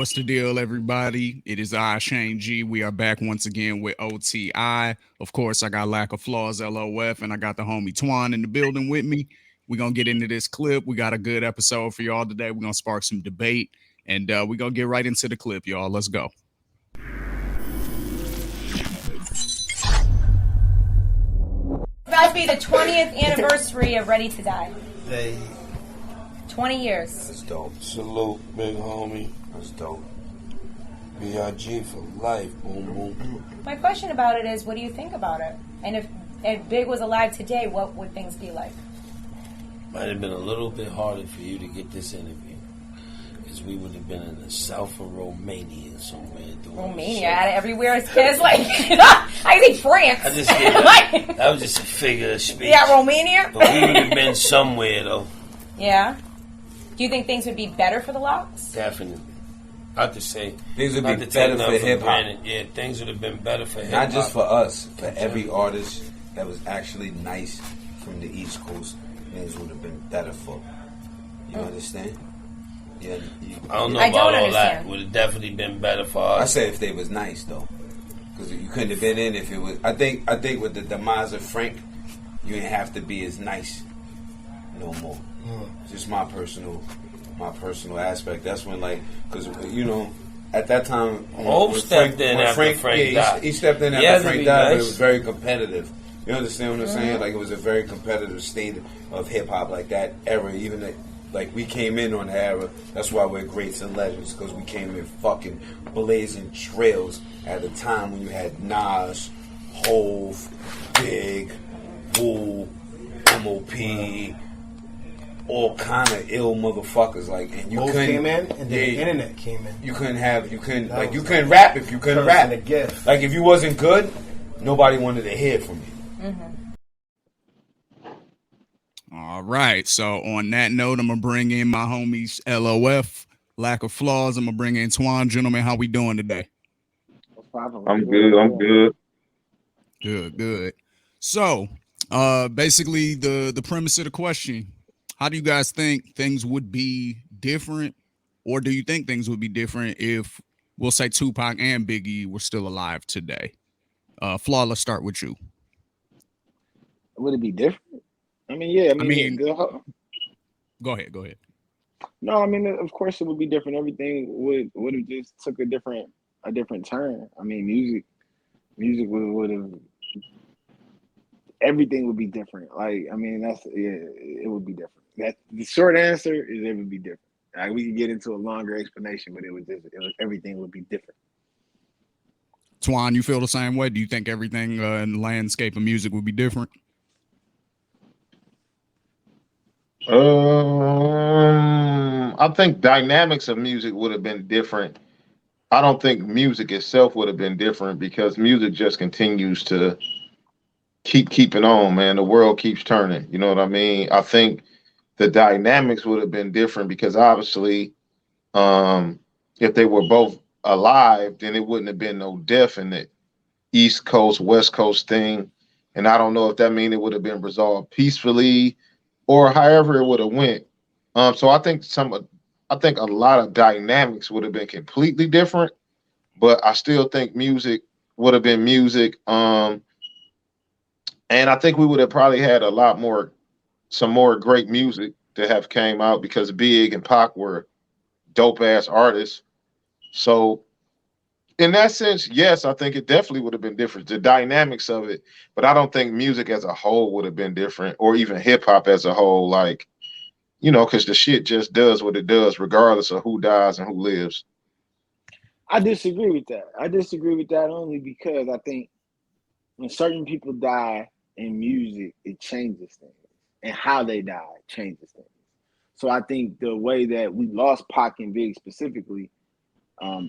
What's the deal, everybody? It is I, Shane G. We are back once again with OTI. Of course, I got Lack of Flaws, LOF, and I got the homie Twan in the building with me. We're going to get into this clip. We got a good episode for y'all today. We're going to spark some debate, and we're going to get right into the clip, y'all. Let's go. About to be the 20th anniversary of Ready to Die. Hey. 20 years. That's dope. Salute, big homie. That's dope. B.I.G. for life. Boom, boom. My question about it is, what do you think about it? And if Big was alive today, what would things be like? Might have been a little bit harder for you to get this interview. Because we would have been in the south of Romania somewhere. Romania? Everywhere it's like, I think France. I just did that. That was just a figure of speech. Yeah, Romania? But we would have been somewhere, though. Yeah? Do you think things would be better for the Locks? Definitely. I have to say. Things would be better for hip-hop. Yeah, things would have been better for hip-hop. Not just for us, for every artist that was actually nice from the East Coast. Things would have been better for. You understand? Yeah. I don't know about all that. Would have definitely been better for us. I say if they was nice, though. Because you couldn't have been in if it was... I think with the demise of Frank, you didn't have to be as nice no more. Just my personal aspect. That's when, like, because at that time, Hov stepped in after Frank died. He stepped in after Frank died, but it was very competitive. You understand what I'm saying? Like, it was a very competitive state of hip hop, like that era. Even like we came in on the era. That's why we're greats and legends, because we came in fucking blazing trails at the time when you had Nas, Hov, Big, Wu, MOP. All kind of ill motherfuckers, like, and you couldn't came in, and then the internet came in. You couldn't rap if you couldn't rap. A gift. Like, if you wasn't good, nobody wanted to hear from you. All right. So on that note, I'm gonna bring in my homies LOF, Lack of Flaws. I'm gonna bring in Twan. Gentlemen, how we doing today? I'm good. Good. So basically the premise of the question: how do you guys think things would be different, or do you think things would be different if, we'll say, Tupac and Biggie were still alive today? Flaw, let's start with you. Would it be different? I mean, yeah. Go ahead. No, I mean, of course it would be different. Everything would have just took a different turn. I mean, music would have. Everything would be different. Like, I mean, it would be different. That the short answer is it would be different. Like, we could get into a longer explanation, but everything would be different. Twan, you feel the same way? Do you think everything in the landscape of music would be different? I think dynamics of music would have been different. I don't think music itself would have been different, because music just continues to keeping on, man. The world keeps turning. You know what I mean? I think the dynamics would have been different, because obviously, if they were both alive, then it wouldn't have been no death in the East Coast, West Coast thing. And I don't know if that means it would have been resolved peacefully or however it would have went. So I think a lot of dynamics would have been completely different, but I still think music would have been music. And I think we would have probably had some more great music to have came out, because Big and Pac were dope ass artists. So in that sense, yes, I think it definitely would have been different, the dynamics of it. But I don't think music as a whole would have been different, or even hip hop as a whole, like, because the shit just does what it does, regardless of who dies and who lives. I disagree with that. Only because I think when certain people die in music, it changes things, and how they die changes things. So I think the way that we lost Pac and Big specifically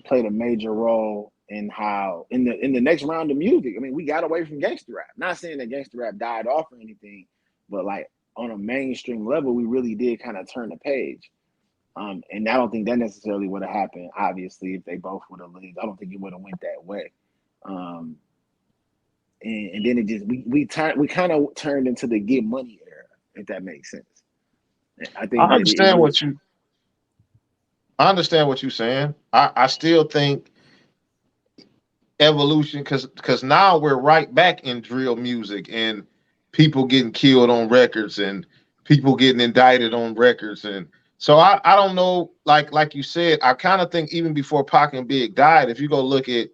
played a major role in how in the next round of music. I mean, we got away from gangster rap. Not saying that gangster rap died off or anything, but like on a mainstream level, we really did kind of turn the page. And I don't think that necessarily would have happened, obviously, if they both would have lived. I don't think it would have went that way. And then it just we kind of turned into the get money era, if that makes sense. I think I understand what you I understand what you're saying. I still think evolution, because now we're right back in drill music and people getting killed on records and people getting indicted on records. And so I don't know, like you said, I kind of think even before Pac and Big died, if you go look at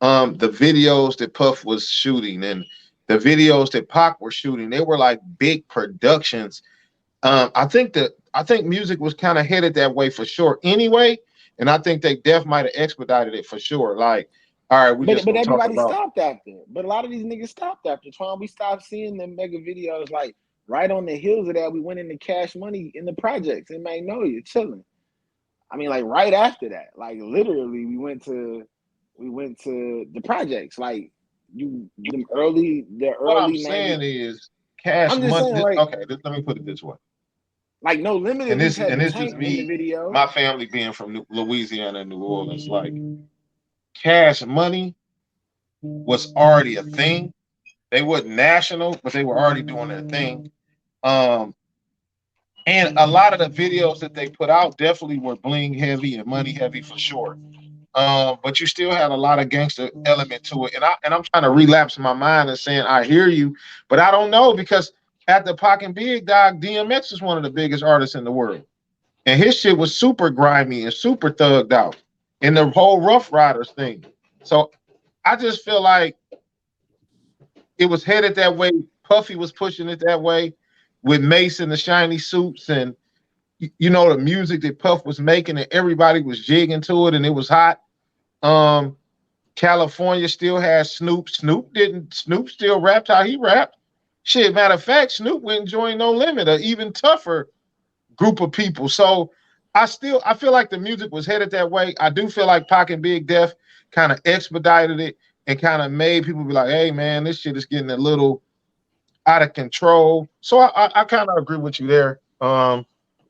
the videos that Puff was shooting and the videos that Pac were shooting, they were like big productions. I think music was kind of headed that way for sure anyway, and I think they might have expedited it for sure. Like, all right, we just But gonna talk everybody about. stopped after. But a lot of these niggas stopped after. Trying we stopped seeing them mega videos like right on the heels of that. We went into Cash Money in the projects in Magnolia, chilling. I mean, like right after that, like literally, we went to the projects. Like the What I'm early saying 90s. is, Cash I'm just saying, Money. like Okay, let me put it this way, No Limit at and least this had and the this is tank in the me, video. my family being from Louisiana and New Orleans. Like, Cash Money was already a thing. They weren't national, but they were already doing their thing. Um, and a lot of the videos that they put out definitely were bling heavy and money heavy for sure. But you still had a lot of gangster element to it. And I'm trying to relapse my mind and saying I hear you, but I don't know because after Pac and Big Dog, DMX is one of the biggest artists in the world. And his shit was super grimy and super thugged out. And the whole Rough Riders thing. So I just feel like it was headed that way. Puffy was pushing it that way with Mace and the shiny suits and the music that Puff was making and everybody was jigging to it and it was hot. Um, California still has Snoop. Snoop still rapped how he rapped. Shit, matter of fact, Snoop went and joined No Limit, an even tougher group of people. So I feel like the music was headed that way. I do feel like Pac and Big Def kind of expedited it and kind of made people be like, hey man, this shit is getting a little out of control. So I kind of agree with you there.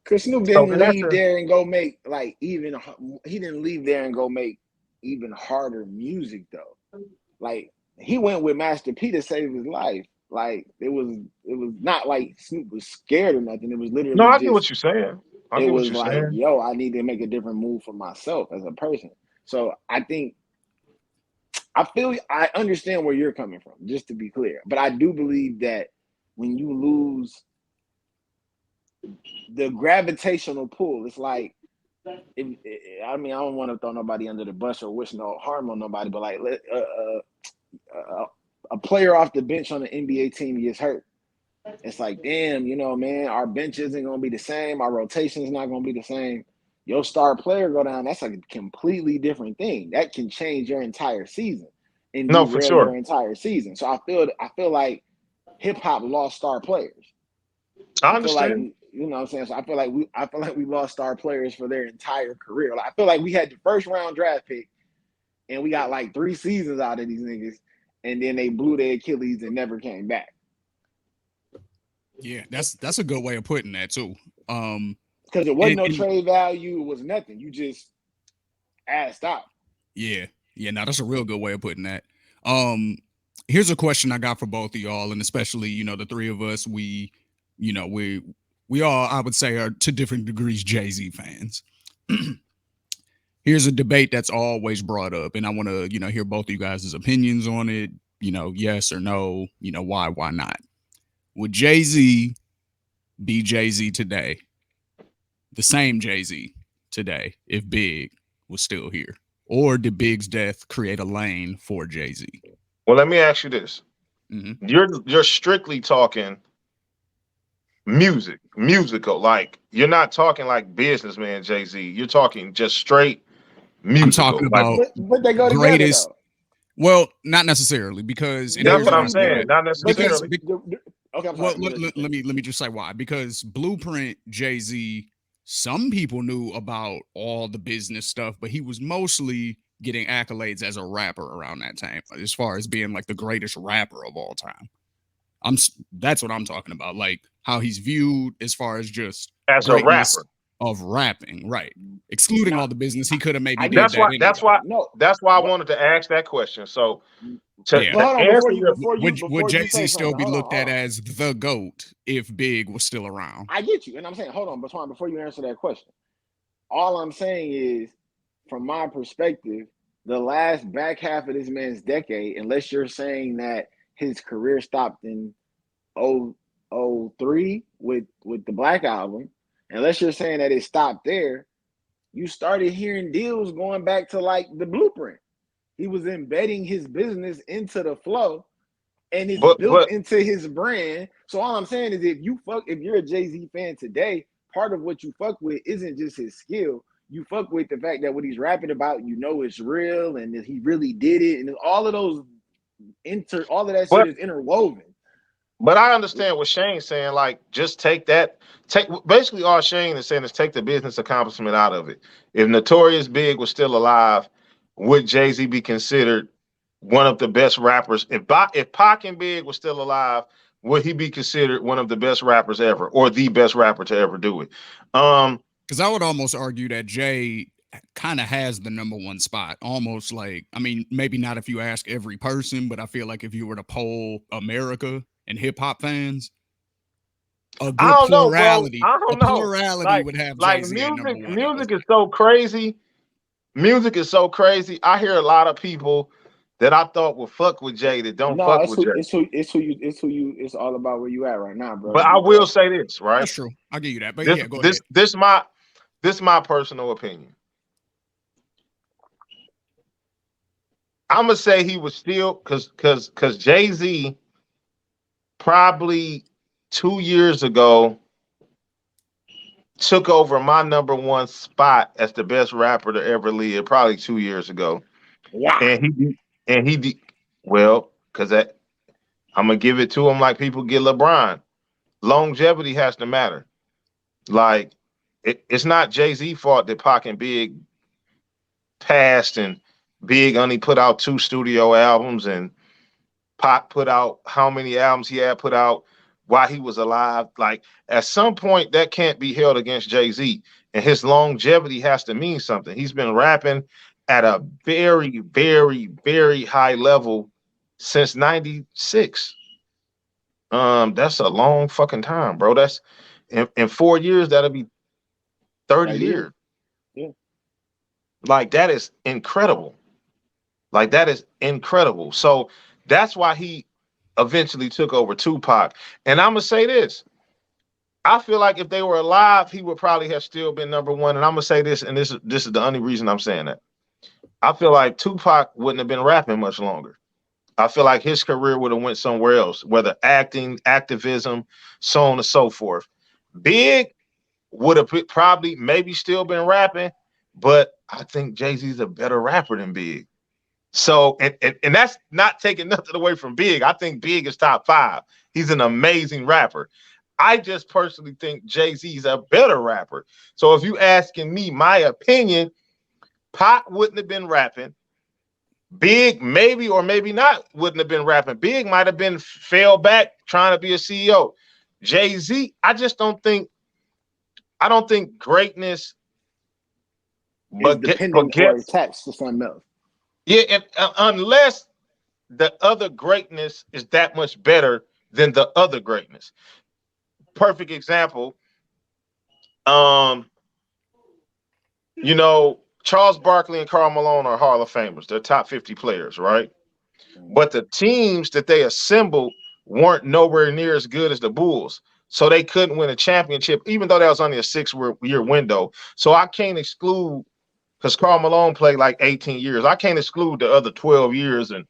Cause Snoop So didn't in that leave sense, there and go make he didn't leave there and go make even harder music though. Like he went with Master P to save his life. Like it was not like Snoop was scared or nothing. It was no, literally I get just what you're saying. I it get what was you're like, saying. yo, I need to make a different move for myself as a person. So I understand where you're coming from, just to be clear. But I do believe that when you lose the gravitational pull, it's like I mean, I don't want to throw nobody under the bus or wish no harm on nobody, but like a player off the bench on the NBA team gets hurt. It's like, damn, man, our bench isn't going to be the same. Our rotation is not going to be the same. Your star player go down. That's like a completely different thing. That can change your entire season and No, for derail your sure. entire season. So I feel like hip hop lost star players. I I feel like understand. what I'm saying. So I feel like we lost star players for their entire career. Like, I feel like we had the first round draft pick and we got like 3 seasons out of these niggas, and then they blew their Achilles and never came back. Yeah, that's a good way of putting that too. Because it wasn't no And trade value, it was nothing. You just asked out. yeah, no, that's a real good way of putting that. Um, Here's a question I got for both of y'all, and especially the three of us. We all, I would say, are to different degrees Jay-Z fans. Here's a debate that's always brought up, and I want to hear both of you guys' opinions on it. Yes or no. Why not? Would Jay-Z be Jay-Z today? The same Jay-Z today if Big was still here? Or did Big's death create a lane for Jay-Z? Well, let me ask you this. Mm-hmm. You're strictly talking musical. Like, you're not talking like businessman Jay-Z. You're talking just straight I'm talking musical. Like, about But they go together greatest. though. Well, not necessarily, because and that's Here's what the I'm here's reason. saying. Not because necessarily. Okay, I'm well sorry. let me just say why. Because Blueprint Jay-Z, some people knew about all the business stuff, but he was mostly getting accolades as a rapper around that time, as far as being like the greatest rapper of all time. That's what I'm talking about, like how he's viewed as far as just As a greatness rapper. of rapping, right? Excluding Now all the business, he could have maybe I get did That's you. that why. That's anyway. why. No, That's why I but wanted to ask that question. So to, Yeah. but to hold on answer your, Would before you say Jay-Z still something. be looked Hold at on. as the GOAT if Big was still around? I get you, and I'm saying, hold on, before you answer that question, all I'm saying is, from my perspective, the last back half of this man's decade, unless you're saying that his career stopped in 03 with the Black Album, unless you're saying that it stopped there, you started hearing deals going back to like the Blueprint. He was embedding his business into the flow, and it's built into his brand. So all I'm saying is, if you're a Jay-Z fan today, part of what you fuck with isn't just his skill. You fuck with the fact that what he's rapping about, you know, it's real, and that he really did it, and all of those all of that shit is interwoven. But I understand what Shane's saying. Like, just take basically all Shane is saying is take the business accomplishment out of it. If Notorious Big was still alive, would Jay-Z be considered one of the best rappers? If Pac and Big was still alive, would he be considered one of the best rappers ever, or the best rapper to ever do it? Because I would almost argue that Jay kind of has the number one spot. Almost like, I mean, maybe not if you ask every person, but I feel like if you were to poll America and hip hop fans, a good I don't plurality, know, bro. I don't know. Plurality would have Jay-Z at number one. Music is so crazy. Music is so crazy. I hear a lot of people that I thought would fuck with Jay that don't fuck with Jay. It's all about where you at right now, bro. But I will say this, right? That's true. I'll give you that. But yeah, go ahead. This is my personal opinion. I'm gonna say he was still because Jay-Z probably 2 years ago took over my number one spot as the best rapper to ever live, probably 2 years ago. Yeah. And he well, because I'm gonna give it to him like people get LeBron. Longevity has to matter. Like, it's not Jay-Z's fault that Pac and Big passed, and Big only put out 2 studio albums, and Pac put out how many albums he had put out while he was alive. Like, at some point, that can't be held against Jay-Z, and his longevity has to mean something. He's been rapping at a very, very, very high level since 96. That's a long fucking time, bro. That's in 4 years, that'll be 30 years. Yeah. Like, that is incredible. Like, that is incredible. So that's why he eventually took over Tupac. And I'm gonna say this. I feel like if they were alive, he would probably have still been number one. And I'm gonna say this, and this is the only reason I'm saying that. I feel like Tupac wouldn't have been rapping much longer. I feel like his career would have went somewhere else, whether acting, activism, so on and so forth. Big would have probably maybe still been rapping, but I think Jay-Z's a better rapper than Big. So, and that's not taking nothing away from Big. I think Big is top 5. He's an amazing rapper. I just personally think Jay-Z's a better rapper. So if you asking me my opinion, Pac wouldn't have been rapping. Big maybe or maybe not wouldn't have been rapping. Big might have been fell back trying to be a CEO. Jay-Z, I don't think greatness but dependent or attached to something else. Yeah, and unless the other greatness is that much better than the other greatness. Perfect example. You know, Charles Barkley and Karl Malone are Hall of Famers. They're top 50 players, right? But the teams that they assembled weren't nowhere near as good as the Bulls. So they couldn't win a championship, even though that was only a 6-year window. So I can't exclude, because Karl Malone played like 18 years. I can't exclude the other 12 years and,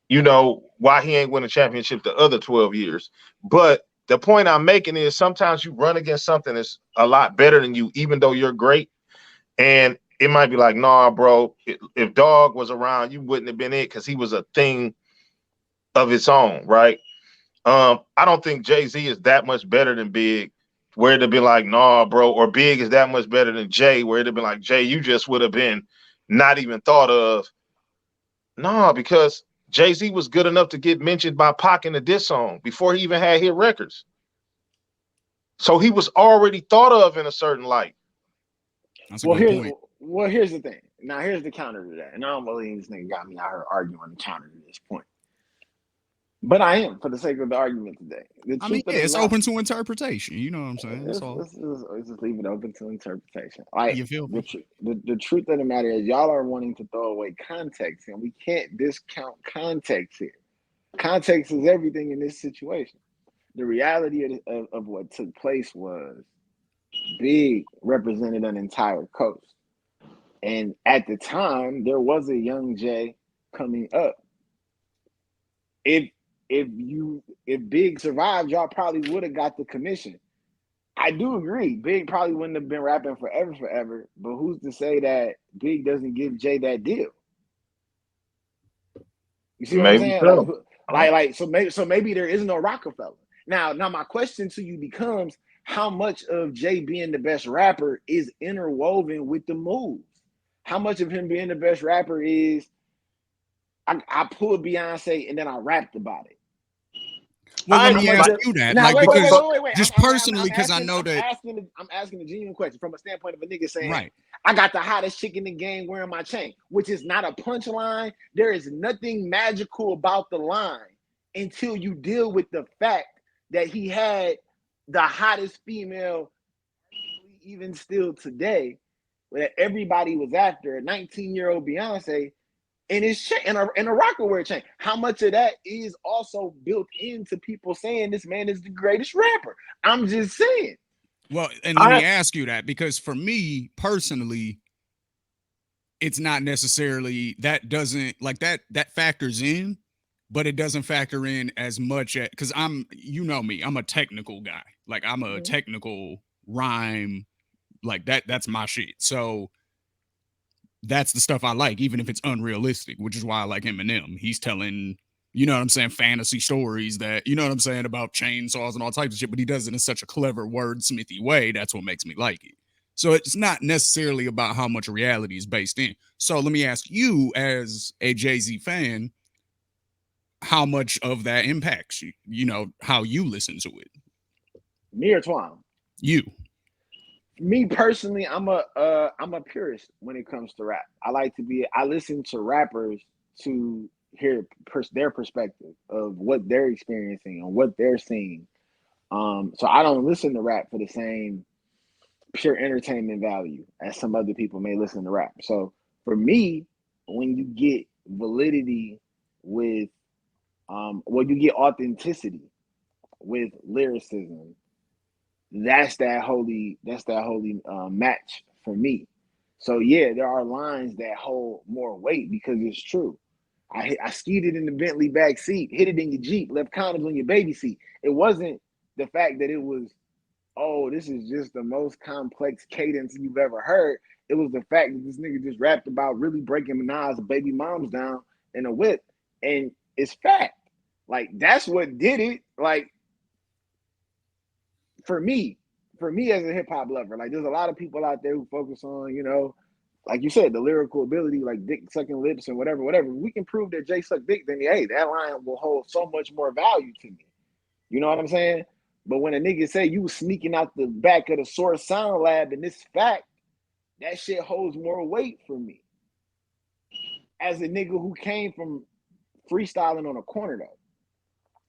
you know, why he ain't win a championship the other 12 years. But the point I'm making is sometimes you run against something that's a lot better than you, even though you're great. And it might be like, nah, bro, if Dog was around, you wouldn't have been it because he was a thing of its own, right? I don't think Jay-Z is that much better than Big, where it'd be like, nah, bro, or Big is that much better than Jay, where it'd be like, Jay, you just would have been not even thought of. Nah, because Jay-Z was good enough to get mentioned by Pac in the diss song before he even had hit records. So he was already thought of in a certain light. Well, here's the thing. Now, here's the counter to that. And I don't believe this nigga got me out here arguing the counter to this point. But I am, for the sake of the argument today. The I mean, truth of yeah, the it's matter, open to interpretation. You know what I'm saying? That's all. let's just leave it open to interpretation. Like You feel me? the truth of the matter is, y'all are wanting to throw away context, and we can't discount context here. Context is everything in this situation. The reality of what took place was Big represented an entire coast, and at the time there was a young Jay coming up. If if Big survived, y'all probably would have got the commission. I do agree. Big probably wouldn't have been rapping forever. But who's to say that Big doesn't give Jay that deal? You see what I'm Maybe saying? so. So maybe there is no Rockefeller. Now my question to you becomes, how much of Jay being the best rapper is interwoven with the moves? How much of him being the best rapper is I pulled Beyonce and then I rapped about it? Well, let I How me much? ask like, you that, Now like, wait, wait, wait, because wait, wait, wait. just personally, because I know that, I'm asking a genuine question from a standpoint of a nigga saying, right? I got the hottest chick in the game wearing my chain, which is not a punchline. There is nothing magical about the line until you deal with the fact that he had the hottest female, even still today, that everybody was after, a 19-year-old Beyonce, and it's in a rocker wear chain. How much of that is also built into people saying this man is the greatest rapper? I'm just saying. Well, and let me ask you that, because for me personally, it's not necessarily that doesn't like that factors in, but it doesn't factor in as much at because you know me, I'm a technical guy. Like I'm a technical rhyme, like that's my shit. So that's the stuff I like, even if it's unrealistic, which is why I like Eminem. He's telling, you know what I'm saying, fantasy stories that, you know what I'm saying, about chainsaws and all types of shit, but he does it in such a clever wordsmithy way. That's what makes me like it. So it's not necessarily about how much reality is based in. So let me ask you, as a Jay-Z fan, how much of that impacts you, you know, how you listen to it? Me or Twan? You. Me personally, I'm a purist when it comes to rap. I listen to rappers to hear their perspective of what they're experiencing and what they're seeing. So I don't listen to rap for the same pure entertainment value as some other people may listen to rap. So for me, when you get validity with you get authenticity with lyricism, that's that holy match for me. So yeah, there are lines that hold more weight because it's true. I skied it in the Bentley back seat, hit it in your Jeep, left condoms on your baby seat. It wasn't the fact that it was, oh, this is just the most complex cadence you've ever heard. It was the fact that this nigga just rapped about really breaking Minaj's baby moms down in a whip. And it's fact. Like, that's what did it. Like, for me, as a hip hop lover, like there's a lot of people out there who focus on, like you said, the lyrical ability, like dick sucking lips and whatever. We can prove that Jay sucked dick, then hey, that line will hold so much more value to me. You know what I'm saying? But when a nigga say you was sneaking out the back of the Source Sound Lab and this fact, that shit holds more weight for me. As a nigga who came from freestyling on a corner though.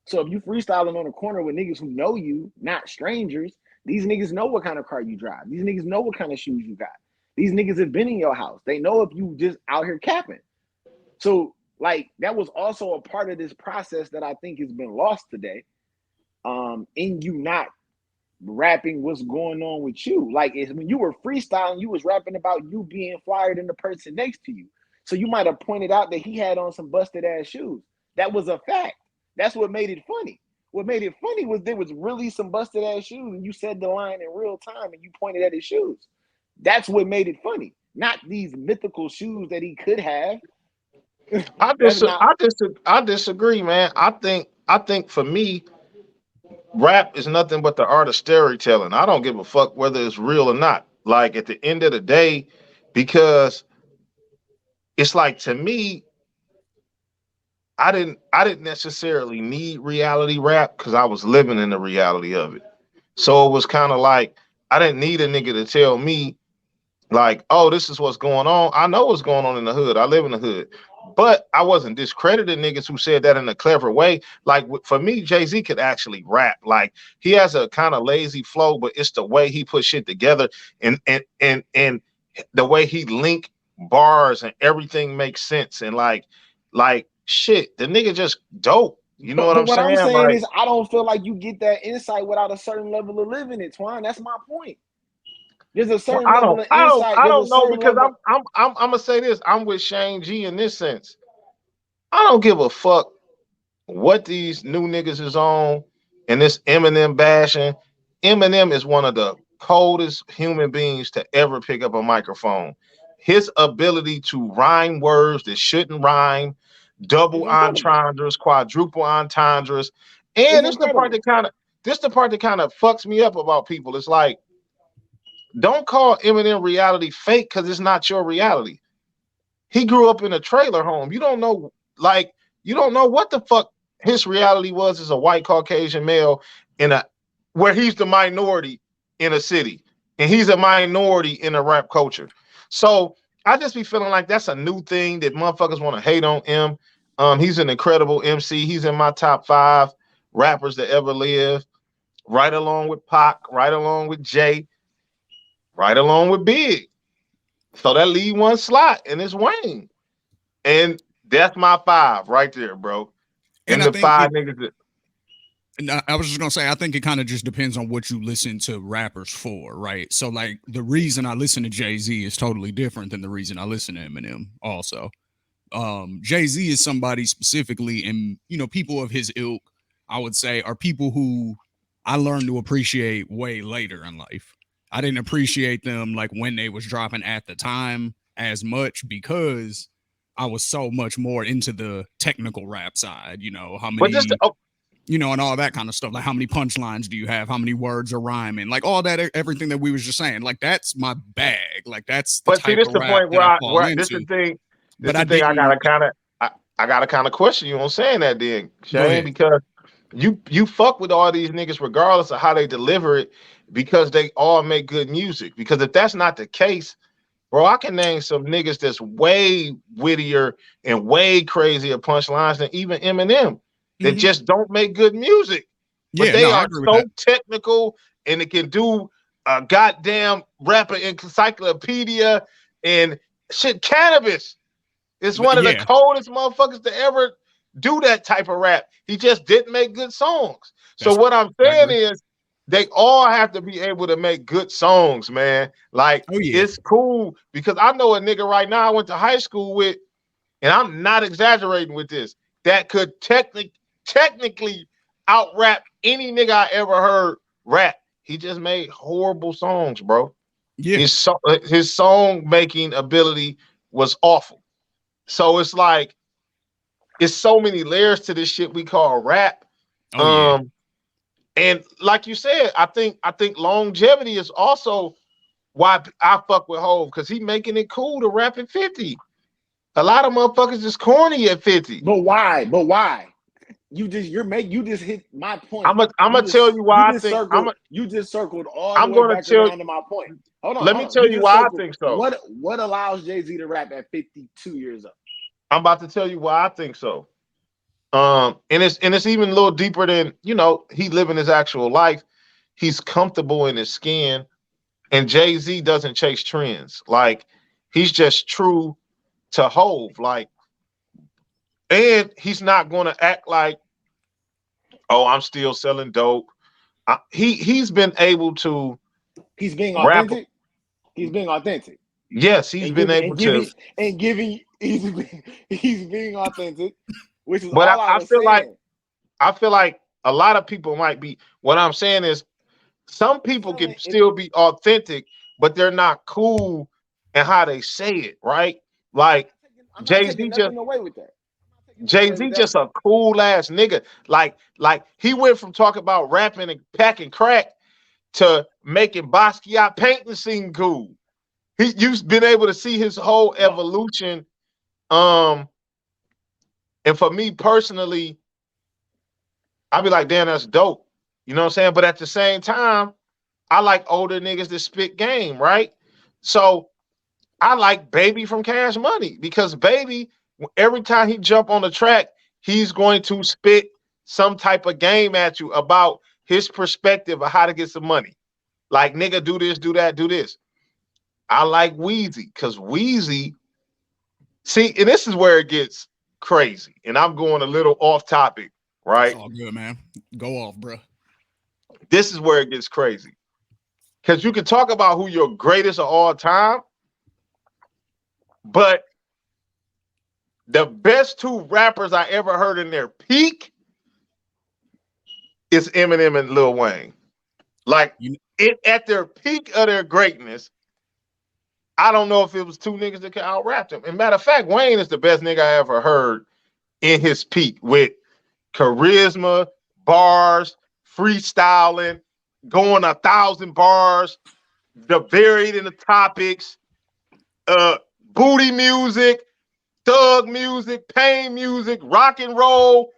So if you freestyling on a corner with niggas who know you, not strangers, these niggas know what kind of car you drive. These niggas know what kind of shoes you got. These niggas have been in your house. They know if you just out here capping. So like that was also a part of this process that I think has been lost today. In you not rapping what's going on with you. Like it's when you were freestyling, you was rapping about you being flyer than the person next to you. So you might have pointed out that he had on some busted ass shoes. That was a fact. That's what made it funny. What made it funny was there was really some busted ass shoes, and you said the line in real time, and you pointed at his shoes. That's what made it funny, not these mythical shoes that he could have. That's not. I disagree, man. I think for me, rap is nothing but the art of storytelling. I don't give a fuck whether it's real or not. Like at the end of the day, because it's like to me, I didn't necessarily need reality rap because I was living in the reality of it. So it was kind of like I didn't need a nigga to tell me Like, oh, this is what's going on. I know what's going on in the hood. I live in the hood. But I wasn't discrediting niggas who said that in a clever way. Like for me, Jay-Z could actually rap. Like he has a kind of lazy flow, but it's the way he put shit together and the way he link bars and everything makes sense. And like shit, the nigga just dope. You know what But I'm what I'm saying? saying Like is, I don't feel like you get that insight without a certain level of living it, Twine. That's my point. There's a well, certain level of insight. I There's a don't know certain because level. I'm gonna say this. I'm with Shane G in this sense. I don't give a fuck what these new niggas is on and this Eminem bashing. Eminem is one of the coldest human beings to ever pick up a microphone. His ability to rhyme words that shouldn't rhyme, It's double incredible. entendres, quadruple entendres, It's and incredible. this the part that kind of fucks me up about people. It's like, don't call Eminem reality fake because it's not your reality. He grew up in a trailer home. Like, you don't know what the fuck his reality was as a white Caucasian male in a where he's the minority in a city and he's a minority in a rap culture. So I just be feeling like that's a new thing that motherfuckers want to hate on him. He's an incredible MC. He's in my top 5 rappers that ever lived, right along with Pac, right along with Jay, right along with Big. So that leave one slot, and it's Wayne. And that's my 5 right there, bro. And And I the think 5 it. niggas that And I was just gonna say, I think it kind of just depends on what you listen to rappers for, right? So, like, the reason I listen to Jay Z is totally different than the reason I listen to Eminem. Also, Jay Z is somebody specifically, and people of his ilk, I would say, are people who I learned to appreciate way later in life. I didn't appreciate them like when they was dropping at the time as much because I was so much more into the technical rap side. How but just many, and all that kind of stuff. Like, how many punchlines do you have? How many words are rhyming? Like, all that, everything that we was just saying. Like, that's my bag. Like, that's the but see, type this of the rap point that where I I fall where into. this But the I thing didn't. I gotta kind of question you on saying that then, Go Shane, ahead. because you fuck with all these niggas regardless of how they deliver it because they all make good music. Because if that's not the case, bro, I can name some niggas that's way wittier and way crazier punchlines than even Eminem that Hmm. just don't make good music. But Yeah, no, they I are agree with that. so technical and it can do a goddamn rapper encyclopedia and shit. Cannabis is one of the Yeah, coldest motherfuckers to ever do that type of rap. He just didn't make good songs. So that's what I'm I saying agree. is they all have to be able to make good songs, man. Like Oh yeah, it's cool because I know a nigga right now I went to high school with, and I'm not exaggerating with this, that could technically out rap any nigga I ever heard rap. He just made horrible songs, bro. yeah. His song making ability was awful. So it's like it's so many layers to this shit we call rap. Oh yeah, Um, and like you said, I think longevity is also why I fuck with Hove because he making it cool to rap at 50. A lot of motherfuckers is corny at 50. But why? But why? You just hit my point. I'm gonna tell you why I think you just circled all the I'm way gonna back tell around to my point. Hold on, let hold me on. tell You you just why I circled think so. what allows Jay-Z to rap at 52 years old. I'm about to tell you why I think so. And it's even a little deeper than he living his actual life. He's comfortable in his skin, and Jay Z doesn't chase trends. Like he's just true to Hove. Like, and he's not going to act like, oh, I'm still selling dope. He's been able to He's being rap. authentic. He's being authentic. Yes, he's And been giving able to. he's being authentic, which is But all I I was feel like saying. a lot of people might be. What I'm saying is, some It's people can selling it. still be authentic, but they're not cool in how they say it, right? Like I'm not Jay taking Z just nothing away with that. I'm not taking nothing Jay away with Z that. just a cool ass nigga. Like he went from talking about rapping and packing crack to making Basquiat painting seem cool. You've been able to see his whole But evolution. Um, and for me personally, I'd be like, damn, that's dope. You know what I'm saying? But at the same time, I like older niggas that spit game, right? So I like Baby from Cash Money because Baby, every time he jump on the track, he's going to spit some type of game at you about his perspective of how to get some money. Like, nigga, do this, do that, do this. I like Wheezy because Wheezy, see, and this is where it gets crazy. And I'm going a little off topic, It's right? all good, man. Go off, bro. This is where it gets crazy. Because you can talk about who your greatest of all time, but the best two rappers I ever heard in their peak is Eminem and Lil Wayne. Like, at their peak of their greatness, I don't know if it was two niggas that could out-rap them. And matter of fact, Wayne is the best nigga I ever heard in his peak with charisma, bars, freestyling, going 1,000 bars, the varied in the topics, booty music, thug music, pain music, rock and roll.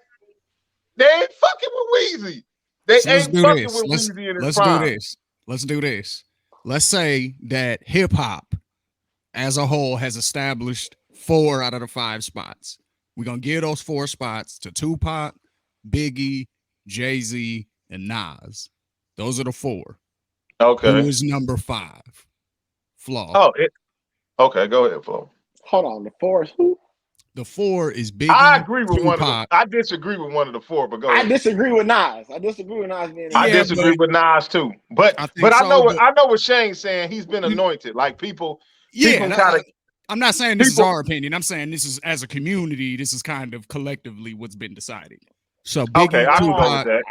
They ain't fucking with Weezy. They So let's ain't do fucking this. with Weezy in his Let's do prime. this. Let's do this. Let's say that hip hop as a whole has established 4 out of the 5 spots. We're gonna give those 4 spots to Tupac, Biggie, Jay-Z, and Nas. Those are the 4. Okay. Who is number 5? Flaw. Oh, okay. Go ahead, Flo. Hold on, the 4 is who? The 4 is Biggie. I agree with Tupac. one of them. I disagree with one of the 4, but go ahead. I disagree with Nas. I disagree with Nas being. I disagree with Nas too. But I know what Shane's saying. He's been anointed. Like people kind of. I'm not saying this is our opinion. I'm saying this is as a community. This is kind of collectively what's been decided. So Biggie, okay, I can go with that.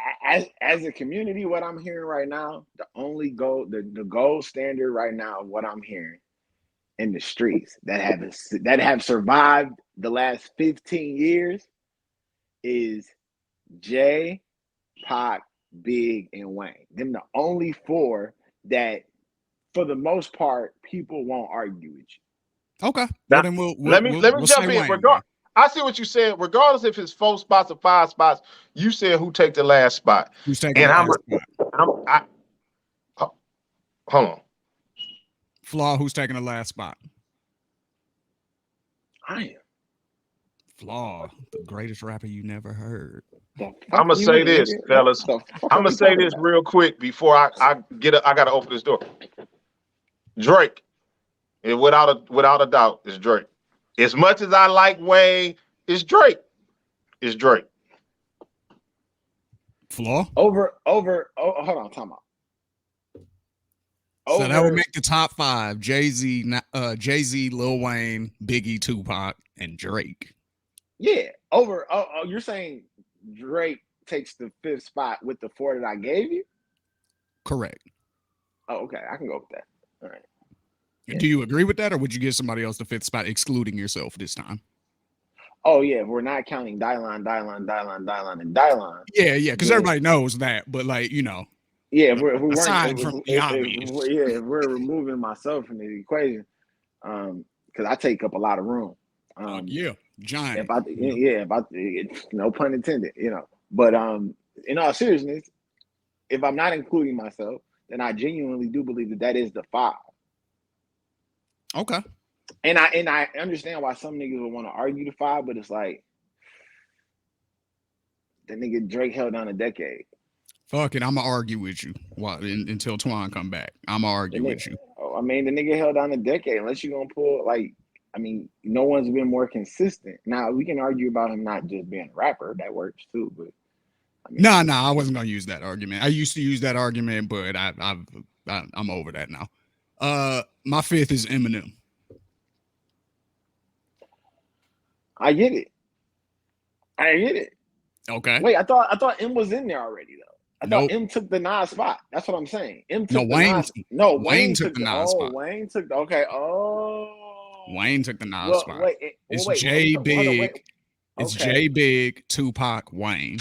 As a community, what I'm hearing right now, the only gold, the gold standard right now of what I'm hearing in the streets that have survived the last 15 years is Jay, Pac, Big, and Wayne. Them the only 4 that, for the most part, people won't argue with you. Okay. Now, then let me jump in. I see what you said. Regardless if it's 4 spots or 5 spots, you said who take the last spot. Who's taking the last spot? Hold on. Flaw, who's taking the last spot? I am. Flaw, the greatest rapper you never heard. I'm gonna say this, fellas. I'm gonna say this real quick before I gotta open this door. Drake, without a doubt, is Drake. As much as I like Wayne, it's Drake. It's Drake. Flaw? Hold on, time out. So that would make the top 5: Jay-Z, Lil Wayne, Biggie, Tupac, and Drake. Yeah, you're saying Drake takes the 5th spot with the 4 that I gave you? Correct. Oh, okay, I can go with that. All right. Do you agree with that, or would you give somebody else the 5th spot, excluding yourself this time? Oh yeah, we're not counting Dylon, and Dylon. Yeah, because everybody knows that, but Yeah, if we're removing myself from the equation, because I take up a lot of room. Giant. No pun intended, But in all seriousness, if I'm not including myself, then I genuinely do believe that is the 5. Okay. And I understand why some niggas would want to argue the 5, but it's like the nigga Drake held down a decade. Fuck it, I'm gonna argue with you until Twan come back. I'm gonna argue with you. I mean, the nigga held down a decade. Unless you're gonna pull no one's been more consistent. Now we can argue about him not just being a rapper. That works too, but No, I wasn't gonna use that argument. I used to use that argument, but I'm over that now. My 5th is Eminem. I get it. Okay. Wait, I thought M was in there already though. I thought M took the Nas spot. That's what I'm saying. M took Wayne took the Nas spot. Wayne took the Wayne took the Nas spot. It's Jay Big. It's Jay Big, Tupac, Wayne.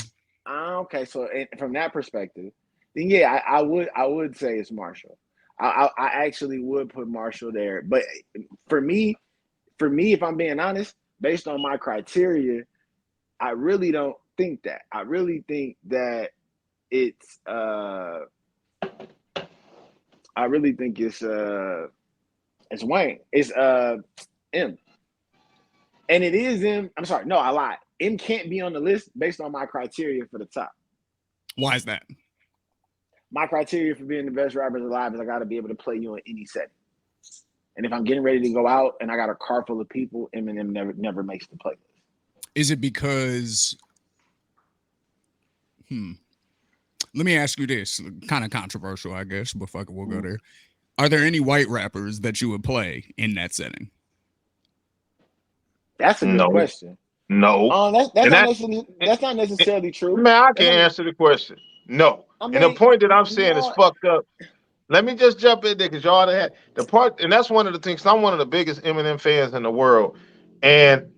Okay, so from that perspective, then yeah, I would say it's Marshall. I actually would put Marshall there. But for me, if I'm being honest, based on my criteria, I really don't think that. I really think that it's It's Wayne. It's M. And it is M. I'm sorry. No, I lied. M can't be on the list based on my criteria for the top. Why is that? My criteria for being the best rappers alive is I got to be able to play you in any setting. And if I'm getting ready to go out and I got a car full of people, Eminem never makes the playlist. Is it because? Let me ask you this, kind of controversial, I guess, but fuck it, we'll go there. Are there any white rappers that you would play in that setting? That's a good question. No. That's not necessarily true. Man, I can answer the question. No. And the point that I'm saying is fucked up. Let me just jump in there because y'all had the part, and that's one of the things. I'm one of the biggest Eminem fans in the world, and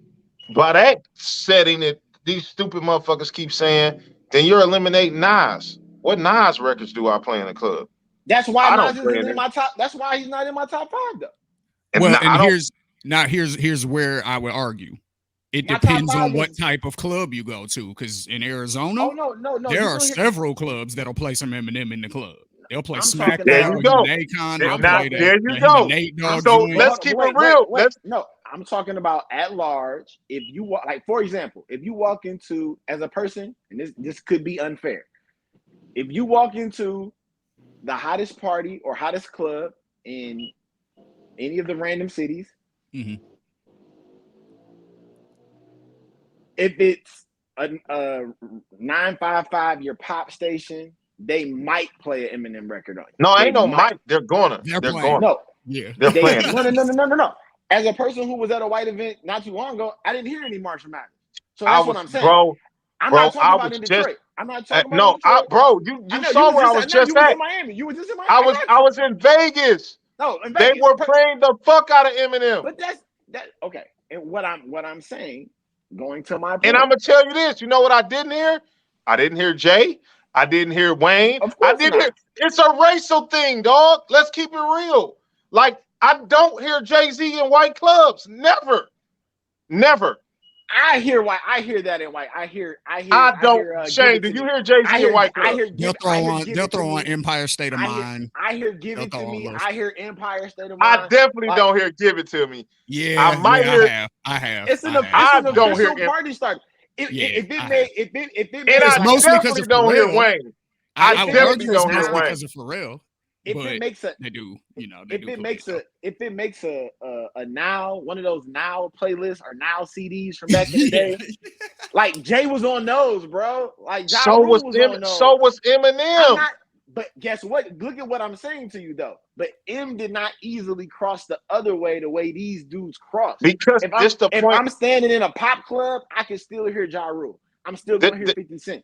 by that setting that these stupid motherfuckers keep saying, then you're eliminating Nas. What Nas records do I play in the club? That's why Nas isn't in my top. That's why he's not in my top 5 though. And here's where I would argue. It depends on what type of club you go to, because in Arizona, there are several clubs that'll play some Eminem in the club. They'll play Smack. There you go. There you go. So let's keep it real. No, I'm talking about at large. If you walk, like for example, if you walk into as a person, and this could be unfair, if you walk into the hottest party or hottest club in any of the random cities, if it's a 955 your pop station, they might play an Eminem record on you. No, ain't no might. They're gonna. They're going. No. Yeah. They're playing. No. As a person who was at a white event not too long ago, I didn't hear any Marshall Mathers. So that's what I'm saying. I'm not talking about in Detroit. I'm not talking about in Detroit. You saw where I was just at. You was in Miami. You was just in Miami. I was in Vegas. No, in Vegas. They were playing the fuck out of Eminem. But that's okay. And what I'm saying, going to my point. And I'm gonna tell you this. You know what I didn't hear? I didn't hear Jay. I didn't hear Wayne. I didn't hear. It's a racial thing, dog. Let's keep it real. Like, I don't hear Jay-Z in white clubs. Never. I hear that in white. Shane, do you hear Jay-Z in white clubs? They'll throw on Empire State of Mind. I hear Give It To Me. I hear Empire State of Mind. I definitely don't hear Give It To Me. Yeah, I might hear. I have. It's an official party start. If it mostly because of don't hear Wayne. I definitely don't hear Wayne because of Pharrell. If it makes a, they do, if it makes a now one of those now playlists or now CDs from back in the day, like Jay was on those, bro. Like so was Eminem. But guess what? Look at what I'm saying to you though. But M did not easily cross the other way the way these dudes cross. Because if I'm standing in a pop club, I can still hear Ja Rule. I'm still gonna hear 50 Cent.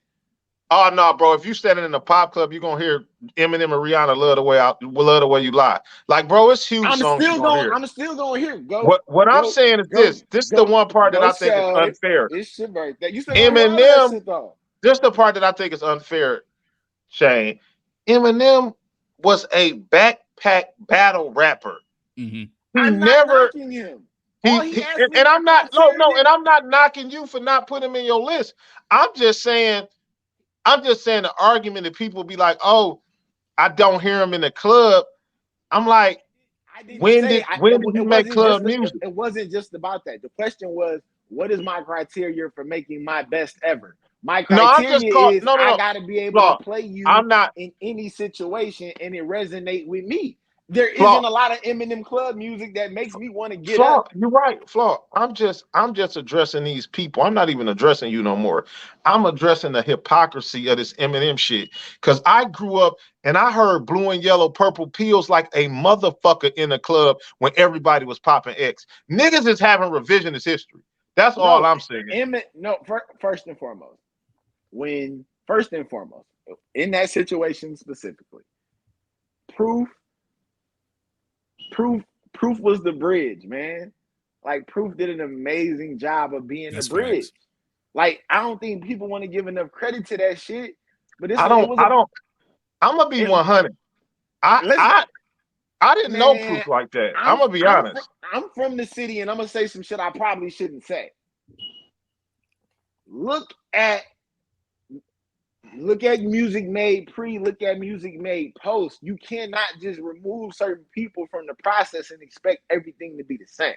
Oh no, bro! If you standing in a pop club, you're gonna hear Eminem and Rihanna "Love the Way You Lie." Like, bro, it's huge. I'm still gonna hear. What I'm saying is this. This is the one part that I think is unfair. This shit right there. You said Eminem. This is the part that I think is unfair, Shane. Eminem was a backpack battle rapper. I'm not knocking him. And I'm not and I'm not knocking you for not putting him in your list. I'm just saying the argument that people be like, oh, I don't hear him in the club. I'm like, when did you make club music? It wasn't just about that. The question was, what is my criteria for making my best ever? My criteria is I gotta be able to play you in any situation and it resonate with me. There isn't a lot of Eminem club music that makes me want to get up. You're right, Flaw. I'm just addressing these people. I'm not even addressing you no more. I'm addressing the hypocrisy of this Eminem shit. Because I grew up and I heard Blue and Yellow Purple Pills like a motherfucker in the club when everybody was popping X. Niggas is having revisionist history. That's all I'm saying. First and foremost, in that situation specifically, Proof was the bridge, man. Like Proof did an amazing job of being the bridge. Facts. Like I don't think people want to give enough credit to that shit. But I'm gonna be 100. I didn't know Proof like that. I'm gonna be honest. I'm from the city, and I'm gonna say some shit I probably shouldn't say. Look at Look at music made pre, look at music made post. You cannot just remove certain people from the process and expect everything to be the same.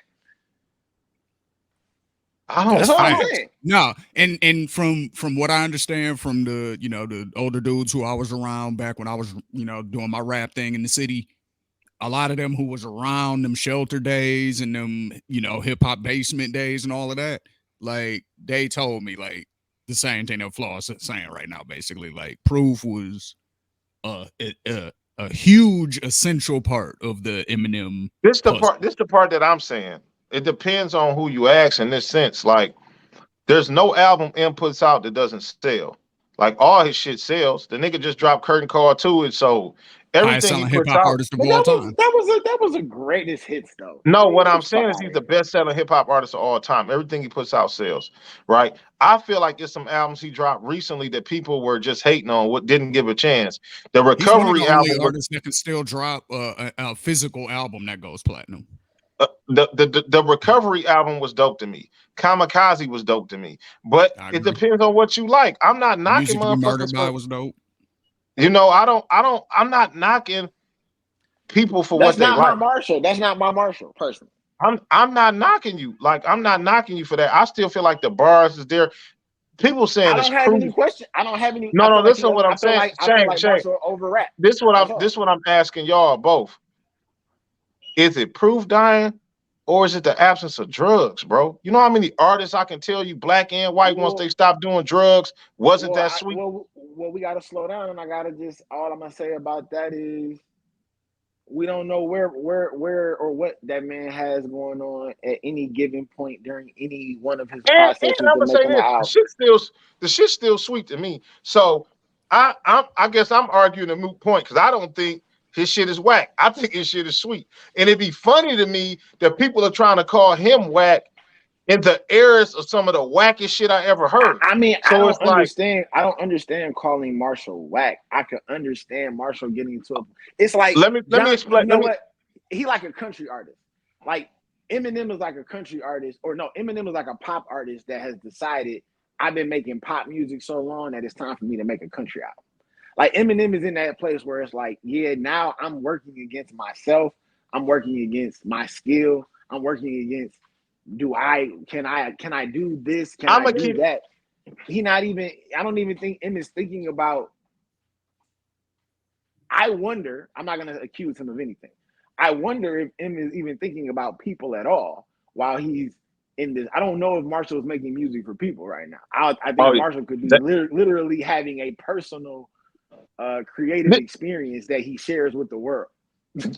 That's all I'm facts. saying. No, and from what I understand from the the older dudes who I was around back when I was doing my rap thing in the city, a lot of them who was around them shelter days and them hip hop basement days and all of that, like they told me like the same thing that Flaw is saying right now. Basically, like Proof was a huge essential part of the Eminem puzzle. This the part that I'm saying. It depends on who you ask in this sense. Like, there's no album M puts out that doesn't sell. Like, all his shit sells. The nigga just dropped Curtain Call 2, and so Highest everything he selling hip puts hop out. artist of But all time. that was a greatest hits though. No, what Get I'm the fuck saying is out he's of the here. best selling hip hop artist of all time. Everything he puts out sells, right? I feel like there's some albums he dropped recently that people were just hating on, what didn't give a chance. The He's one of the Recovery only album was artists that can still drop a physical album that goes platinum. the Recovery album was dope to me. Kamikaze was dope to me. But I it agree. depends on what you like. I'm not knocking Music to be murdered motherfuckers by for, was dope. I'm not knocking people for what That's they not my like. Marshall. That's not my Marshall, personally. I'm not knocking you. Like, I'm not knocking you for that. I still feel like the bars is there. People I saying it's don't have proof. any question. I don't have any. No, I no, feel like he listen to does. what I'm saying. I feel like Shane. Marshall over rap. This That's all. what I'm asking y'all both. Is it proof dying, or is it the absence of drugs, bro? You know how many artists I can tell you, black and white, once they Well, stopped doing drugs, wasn't that sweet? we got to slow down, and I gotta just all I'm gonna say about that is we don't know where or what that man has going on at any given point during any one of his And processes I'm of gonna say making an this: album. the shit's still sweet to me. So I guess I'm arguing a moot point because I don't think his shit is whack. I think his shit is sweet, and it'd be funny to me that people are trying to call him whack in the eras of some of the wackest shit I ever heard. I mean, So it's like, I don't understand calling Marshall whack. I could understand Marshall getting to a. It's like let me John. explain. You know what? He like a country artist. Like Eminem is like a country artist, or no, Eminem is like a pop artist that has decided I've been making pop music so long that it's time for me to make a country album. Like Eminem is in that place where it's like, yeah, now I'm working against myself. I'm working against my skill. I'm working against can I do this? Can I'm I gonna do keep. that? I don't even think M is thinking about. I wonder, I'm not gonna accuse him of anything. I wonder if M is even thinking about people at all while he's in this. I don't know if Marshall is making music for people right now. I Oh, think Marshall could be that, literally having a personal creative experience that he shares with the world.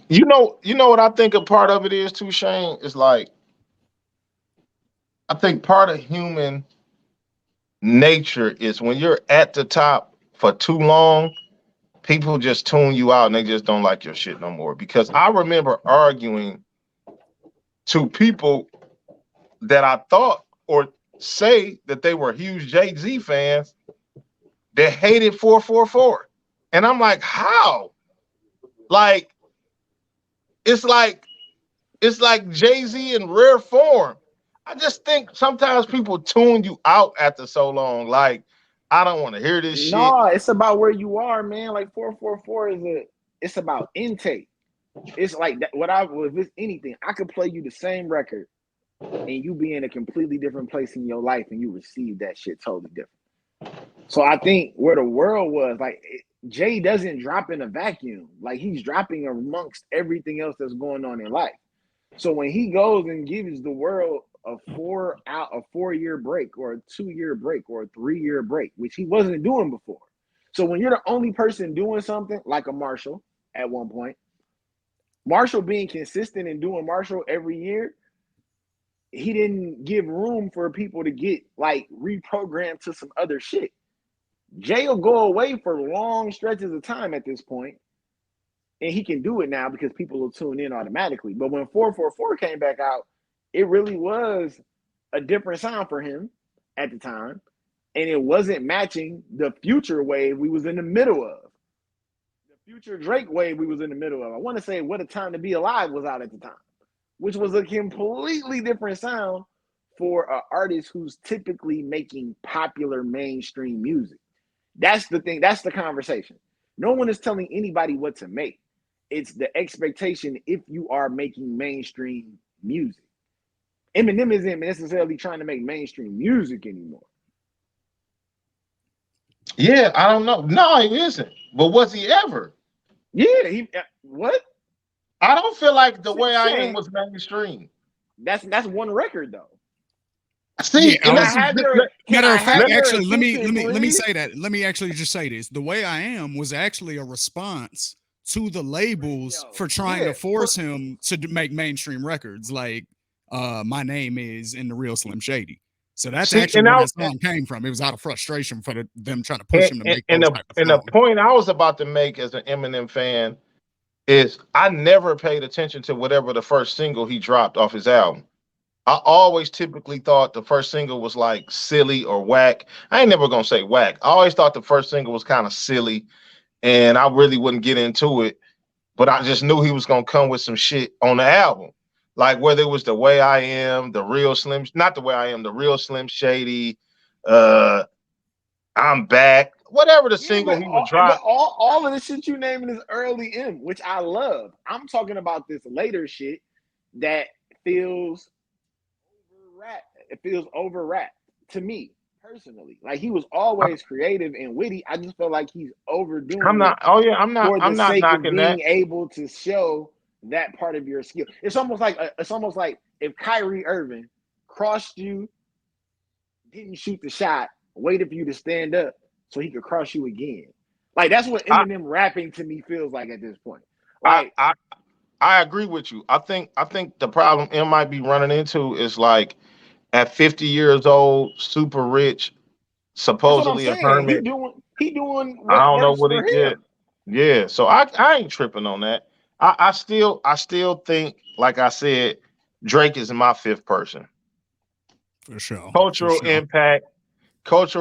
you know what I think a part of it is too, Shane? Is like, I think part of human nature is when you're at the top for too long, people just tune you out and they just don't like your shit no more. Because I remember arguing to people that I thought or say that they were huge Jay-Z fans that hated 444. And I'm like, how? Like, it's like it's like Jay-Z in rare form. I just think sometimes people tune you out after so long. Like, I don't want to hear this shit. No, it's about where you are, man. Like 444 it's about intake. It's like that. If it's anything, I could play you the same record and you be in a completely different place in your life and you receive that shit totally different. So I think where the world was, like Jay doesn't drop in a vacuum. Like he's dropping amongst everything else that's going on in life. So when he goes and gives the world a 4-year break or a 2-year break or a 3-year break, which he wasn't doing before. So when you're the only person doing something like a Marshall at one point, Marshall being consistent and doing Marshall every year, he didn't give room for people to get like reprogrammed to some other shit. Jay will go away for long stretches of time at this point, and he can do it now because people will tune in automatically. But when 444 came back out, it really was a different sound for him at the time, and it wasn't matching the future wave we was in the middle of. The future Drake wave we was in the middle of. I want to say What a Time to Be Alive was out at the time, which was a completely different sound for an artist who's typically making popular mainstream music. That's the thing. That's the conversation. No one is telling anybody what to make. It's the expectation if you are making mainstream music. Eminem isn't necessarily trying to make mainstream music anymore. Yeah, I don't know. No, he isn't. But was he ever? Yeah, he what? I don't feel like the way I am Saying, was mainstream. That's one record though. See, Yeah, and Can I this have is your matter of fact, actually, let attention, me please? say that. Let me actually just say this. The Way I Am was actually a response to the labels for trying to force him to make mainstream records like My Name Is and The Real Slim Shady. So that's actually where that song came from. It was out of frustration for them trying to push him to make those type of songs. And the point I was about to make as an Eminem fan is I never paid attention to whatever the first single he dropped off his album. I always typically thought the first single was like silly or whack. I ain't never gonna say whack. I always thought the first single was kind of silly, and I really wouldn't get into it. But I just knew he was gonna come with some shit on the album, like whether it was The Way I Am, The Real Slim, not The Way I Am, The Real Slim Shady, I'm Back, whatever the single he would drop. All of the shit you naming is early M, which I love. I'm talking about this later shit that feels overwrapped. It feels overwrapped to me personally. Like he was always creative and witty. I just feel like he's overdoing. I'm not. Oh yeah, I'm not. I'm not knocking that. Being able to show that part of your skill. It's almost like if Kyrie Irving crossed you, didn't shoot the shot, waited for you to stand up so he could cross you again. Like that's what Eminem rapping to me feels like at this point. Like I agree with you. I think the problem M might be running into is like at 50 years old, super rich, supposedly a hermit. He doing what I don't know works what for he him. did. Yeah, so I ain't tripping on that. I still think, like I said, Drake is my fifth person. For sure. Cultural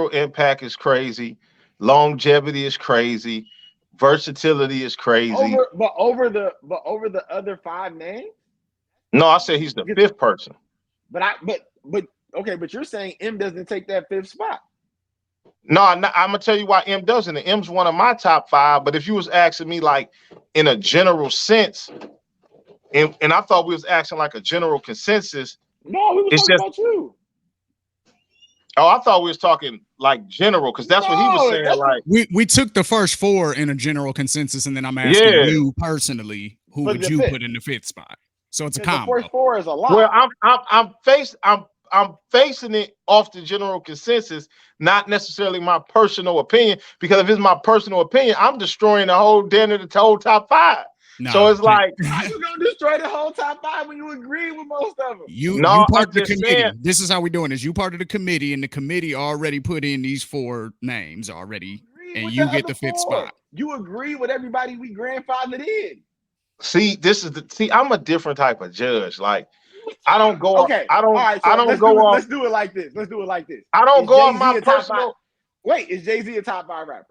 impact is crazy. Longevity is crazy. Versatility is crazy. Over the other five names? No, I said he's the fifth person. But you're saying M doesn't take that fifth spot. No, I'm gonna tell you why M doesn't. M's one of my top five. But if you was asking me like in a general sense, and I thought we was asking like a general consensus. No, we was talking about you. Oh, I thought we was talking like general because that's what he was saying. Like we took the first four in a general consensus, and then I'm asking you personally, who would you put in the fifth spot? So it's a combo. The first four is a lot. Well, I'm facing it off the general consensus, not necessarily my personal opinion. Because if it's my personal opinion, I'm destroying the whole top five. No, so it's like, how you gonna destroy the whole top five when you agree with most of them? You part of the committee. This is how we're doing this. You part of the committee, and the committee already put in these four names already, and you get the fifth spot. You agree with everybody we grandfathered in. See, I'm a different type of judge. Like, I don't go. Okay. I don't. Right, so I don't go off. Let's do it like this. I don't go on my personal. Wait, is Jay-Z a top five rapper?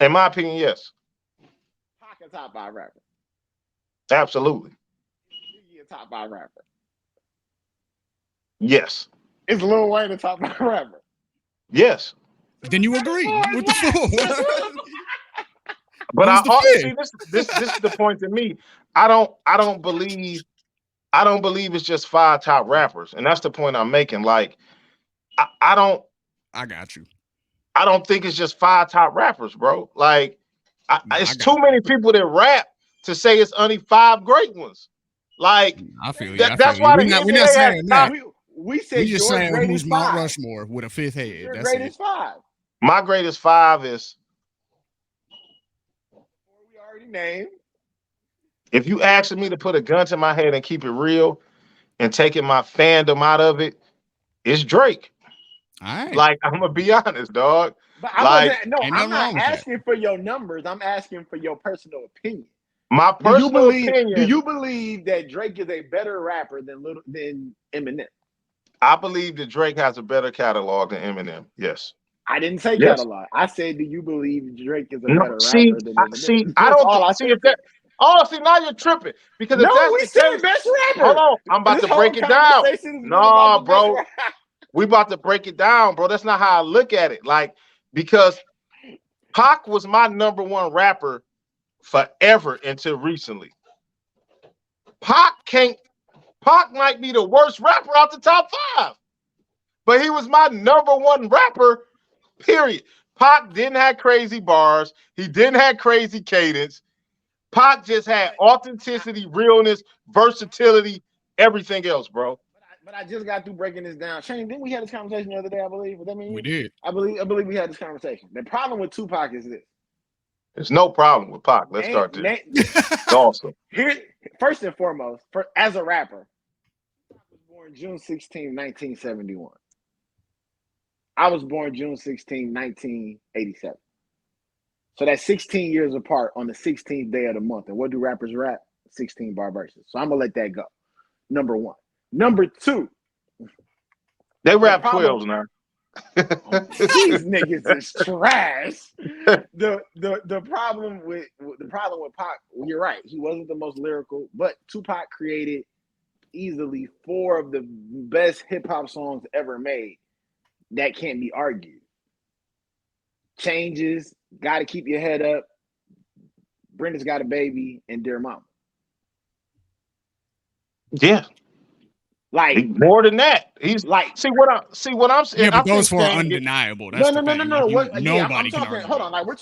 In my opinion, yes. Pac a top five rapper? Absolutely. Biggie a top five rapper? Yes. Is Lil Wayne a top five rapper? Yes. Then you agree with the four. But see, this is the point to me. I don't believe it's just five top rappers, and that's the point I'm making. Like, I got you. I don't think it's just five top rappers, bro. Like, it's too many people that rap to say it's only five great ones. Like, I feel you. That's why we're not saying that. We said just saying who's Mount five. Rushmore with a fifth head. Your That's greatest five. My greatest five is. We already named. If you asking me to put a gun to my head and keep it real, and taking my fandom out of it, it's Drake. All right. Like, I'm gonna be honest, dog. But I'm not asking for your numbers. I'm asking for your personal opinion. My personal opinion. Do you believe that Drake is a better rapper than Eminem? I believe that Drake has a better catalog than Eminem. Yes. I didn't say catalog. I said, do you believe Drake is a better rapper than Eminem? See, now you're tripping. Because if that's the case, best rapper. Hold on, I'm about to break it down. No, bro. We about to break it down, bro. That's not how I look at it. Like, because Pac was my number one rapper forever until recently. Pac might be the worst rapper out the top 5, but he was my number one rapper, period. Pac didn't have crazy bars. He didn't have crazy cadence. Pac just had authenticity, realness, versatility, everything else, bro. But I just got through breaking this down. Shane, didn't we have this conversation the other day? I believe. Was that me? We did. I believe we had this conversation. The problem with Tupac is this. There's no problem with Pac. Let's start there. It's awesome. Here, first and foremost, as a rapper, I was born June 16, 1971. I was born June 16, 1987. So that's 16 years apart on the 16th day of the month. And what do rappers rap? 16 bar verses. So I'm going to let that go. Number one. Number two. They rap 12 now. These niggas is trash. The problem with Pac, you're right. He wasn't the most lyrical, but Tupac created easily 4 of the best hip hop songs ever made. That can't be argued. Changes, Gotta Keep Your Head Up, Brenda's Got a Baby, and Dear Mama. Yeah. Like more than that. He's like see what I'm saying. Yeah, but those 4 are undeniable. That's no. Like, I'm nobody can talking. argue. Hold on, like we're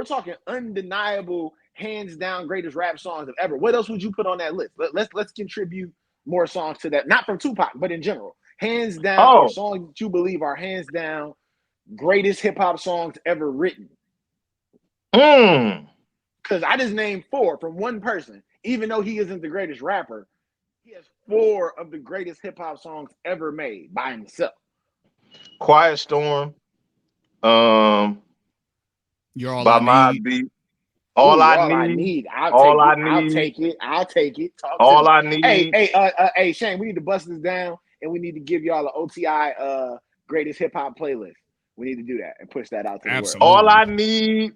talking undeniable, hands down greatest rap songs of ever. What else would you put on that list? Let's contribute more songs to that. Not from Tupac, but in general, hands down, or songs that you believe are hands down greatest hip hop songs ever written. Because I just named 4 from one person, even though he isn't the greatest rapper. He has 4 of the greatest hip hop songs ever made by himself. Quiet Storm. You're All by I my Need. beat. All I need. I'll take it. All I need. Hey, Shane, we need to bust this down, and we need to give y'all an OTI greatest hip hop playlist. We need to do that and push that out to the world. All I need.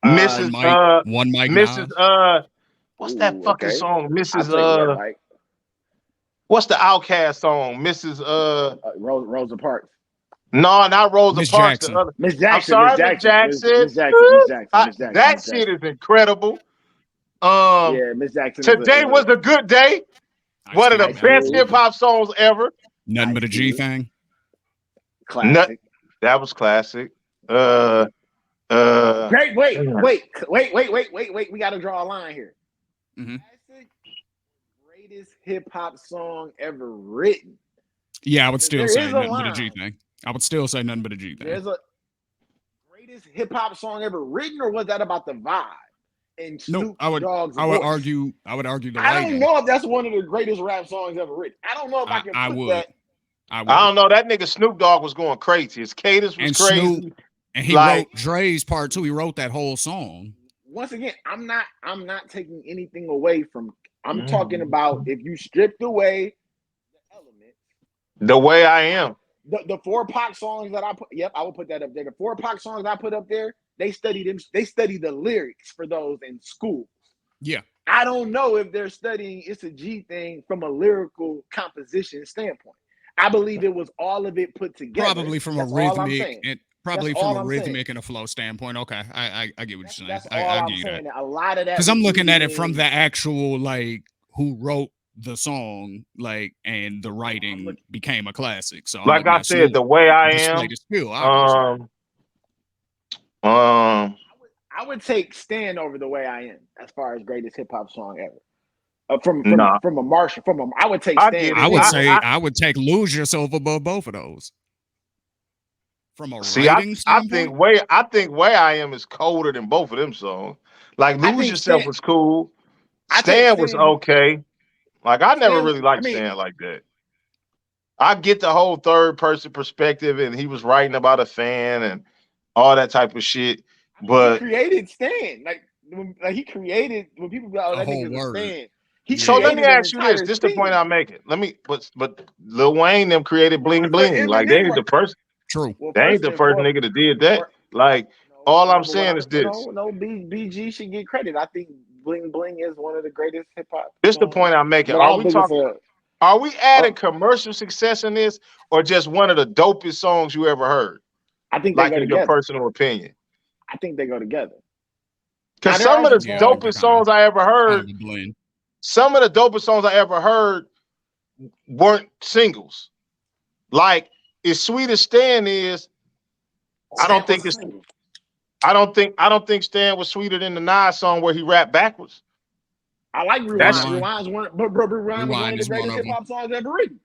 Mrs. One Mike. Mrs. What's that fucking song? Mrs. What's the Outcast song? Mrs. Rosa Parks. No, not Rosa Parks. Jackson. The other. Miss Jackson. I'm sorry, Miss Jackson. Miss Jackson. That shit is incredible. Yeah, Miss Jackson. Today was a good day. One of the best hip hop songs ever. Nothing but a G thing. Classic. That was classic. Wait. We got to draw a line here. Mm-hmm. Classic, greatest hip hop song ever written. Yeah, I would still say nothing but a G thing. I would still say nothing but a G thing. There's a greatest hip hop song ever written, or was that about the vibe? And Snoop Dogg's I would argue the I don't know if that's one of the greatest rap songs ever written. I don't know if I can put that. I don't know. That nigga Snoop Dogg was going crazy. His cadence was crazy. Snoop, and he wrote Dre's part 2. He wrote that whole song. Once again, I'm not taking anything away from. I'm talking about if you stripped away the element. The Way I Am. The 4 Pac songs that I put. Yep, I will put that up there. The 4 Pac songs I put up there. They study the lyrics for those in schools. Yeah. I don't know if they're studying It's a G thing from a lyrical composition standpoint. I believe it was all of it put together. Probably from a rhythmic and a flow standpoint. Okay, I get what you're saying. That's I all I'm get saying. that. A lot of that because I'm looking at it from the actual who wrote the song, and the writing became a classic. So like I said, The Way I Am. I would take Stand over The Way I Am as far as greatest hip hop song ever. I would take Stand. I would take Lose Yourself above both of those. From a writing standpoint, I think Way I Am is colder than both of them songs. Like Lose Yourself was cool. Stand was okay. Like I never really liked Stand like that. I get the whole third person perspective, and he was writing about a fan and all that type of shit. But he created Stan. He created when people go, that nigga's a Stan. So let me ask you this. This is the point I'm making. But Lil Wayne them created Bling Bling. Like they ain't the first. True. They ain't the first nigga that did that. All I'm saying is this. No, BG should get credit. I think Bling Bling is one of the greatest hip hop. This is the point I'm making. Are we talking? Are we adding commercial success in this, or just one of the dopest songs you ever heard? I think they Like go in your together. personal opinion? I think they go together. Because Now there some are of the some Yeah, songs. dopest songs I ever kind of heard, a blend. some of the dopest songs I ever heard weren't singles. Like as sweet as Stan is, I don't think it's. I don't think Stan was sweeter than the Nas song where he rapped backwards. I like That's Rewind. Rewind. Rewind's one, but Rewind was one Rewind of the is one greatest of hip them. hop songs ever written.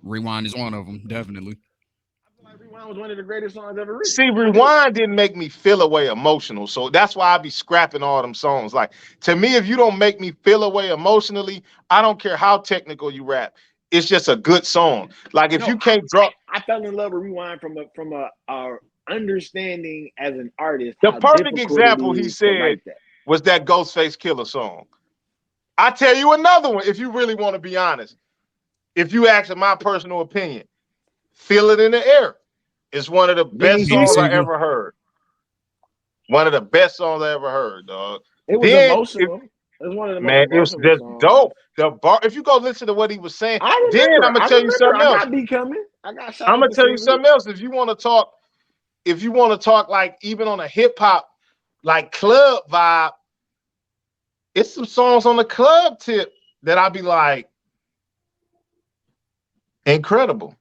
Rewind is one of them, definitely. I feel like Rewind was one of the greatest songs ever written. See, Rewind didn't make me feel away emotional. So that's why I be scrapping all them songs. Like to me, if you don't make me feel away emotionally, I don't care how technical you rap. It's just a good song. Like if you can't drop I fell in love with Rewind from a understanding as an artist the how perfect difficult it example, he is to said, write that. was that Ghostface Killer song. I tell you another one, if you really want to be honest. If you ask my personal opinion, Feel It in the Air is one of the best Beanie songs I Siegel. ever heard. One of the best songs I ever heard, dog. It was emotional. It was one of the most Man, it was emotional just songs. dope. The bar, if you go listen to what he was saying, I then I'm remember. gonna I tell you remember. something I else. got B coming. I got shout I'm out gonna to tell you Caesar. something else. If you want to talk like even on a hip hop like club vibe, it's some songs on the club tip that I'd be like, incredible.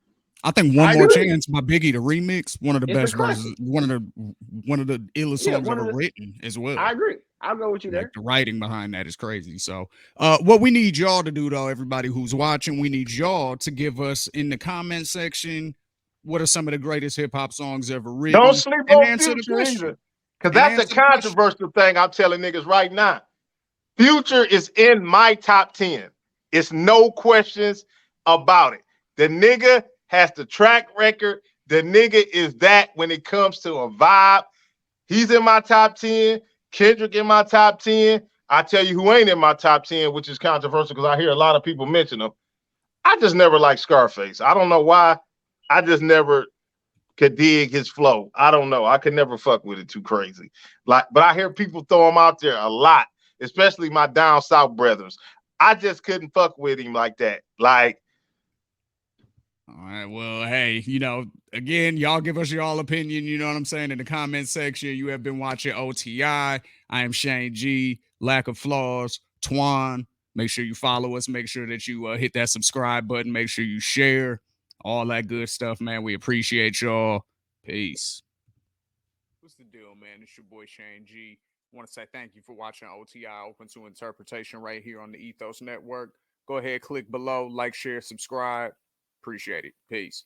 I think One I More agree. Chance by Biggie, the remix, one of the It's a best verses, classic. one of the illest Yeah, songs one ever of the. written as well. I agree. I'll go with you Like there. the writing behind that is crazy. So, what we need y'all to do, though, everybody who's watching, we need y'all to give us in the comment section what are some of the greatest hip hop songs ever Don't written, sleep and on answer the Future question. either. Because And that's a answer the question. controversial thing I'm telling niggas right now. Future is in my top 10. It's no questions about it. The nigga has the track record. The nigga is that when it comes to a vibe. He's in my top 10. Kendrick in my top 10. I tell you who ain't in my top 10, which is controversial because I hear a lot of people mention him. I just never liked Scarface. I don't know why. I just never could dig his flow. I don't know. I could never fuck with it too crazy. Like, but I hear people throw him out there a lot, especially my down south brothers. I just couldn't fuck with him like that. Like, All right. Well, hey, again, y'all give us your all opinion. You know what I'm saying in the comment section. You have been watching OTI. I am Shane G. Lack of Flaws. Twan. Make sure you follow us. Make sure that you hit that subscribe button. Make sure you share all that good stuff, man. We appreciate y'all. Peace. What's the deal, man? It's your boy Shane G. I want to say thank you for watching OTI Open to Interpretation right here on the Ethos Network. Go ahead, click below, like, share, subscribe. Appreciate it. Peace.